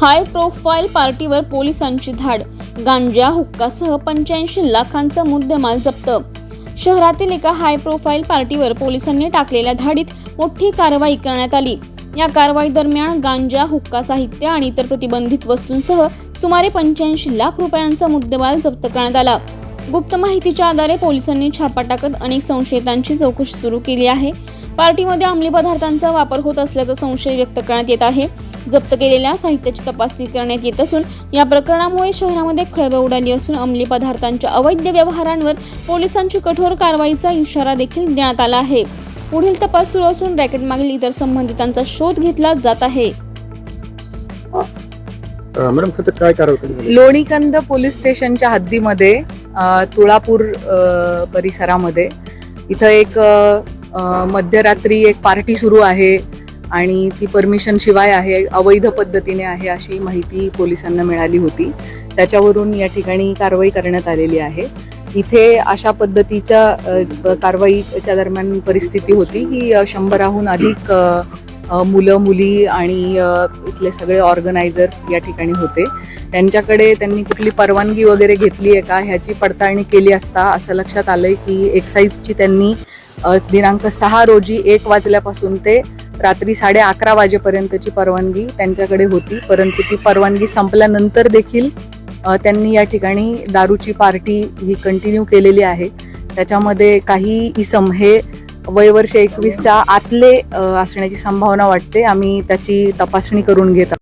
High profile पार्टीवर पोलिसांची धाड, गांजा हुक्कासह 85 लाखांचा मुद्देमाल जप्त। शहरातील एका हाय प्रोफाईल पार्टीवर पोलिसांनी टाकलेल्या धाडीत मोठी कारवाई करण्यात आली। या कारवाई दरम्यान गांजा, हुक्का साहित्य आणि इतर प्रतिबंधित वस्तूंसह सुमारे 85 लाख रुपयांचा मुद्देमाल जप्त करण्यात आला। गुप्त माहितीच्या आधारे पोलिसांनी छापा टाकत अनेक संशयितांची चौकशी सुरू केली आहे। पार्टीमध्ये अंमली पदार्थांचा वापर होत असल्याचा संशय व्यक्त करण्यात येत आहे। जप्त केलेल्या साहित्याची तपासणी करण्यात येत असून या प्रकरणामुळे शहरामध्ये खळबळ उडाली असून अंमली पदार्थांच्या अवैध व्यवहारांवर पोलिसांची कठोर कारवाईचा इशारा देखील देण्यात आला आहे। पुढील तपास सुरू असून रॅकेटमागील इतर संबंधितांचा शोध घेतला जात आहे। मॅडम काय कारवाई? लोणीकंद पोलीस स्टेशनच्या हद्दीमध्ये तुळापूर परिसरामध्ये इथं एक मध्यरात्री एक पार्टी सुरू आहे आणि ती परमिशन शिवाय आहे, अवैध पद्धतीने आहे अशी माहिती पोलिसांना मिळाली होती। त्याच्यावरून या ठिकाणी कारवाई करण्यात आलेली आहे। इथे अशा पद्धतीच्या कारवाईच्या दरम्यान परिस्थिती होती की 100हून अधिक मुलं मुली आणि इथले सगळे ऑर्गनायझर्स या ठिकाणी होते। त्यांच्याकडे त्यांनी कुठली परवानगी वगैरे घेतली आहे का ह्याची पडताळणी केली असता असं लक्षात आलंय की एक्साईजची त्यांनी दिनांक 6 रोजी 1 वाजल्यापासून ते रात्री 11:30 वाजेपर्यंतची परवानगी त्यांच्याकडे होती, परंतु ती परवानगी संपल्यानंतर देखील त्यांनी या ठिकाणी दारूची पार्टी ही कंटिन्यू केलेली आहे। त्याच्यामध्ये काही इसम हे वयवर्ष 21च्या आतले असण्याची संभावना वाटते। आम्ही त्याची तपासणी करून घेत आहोत।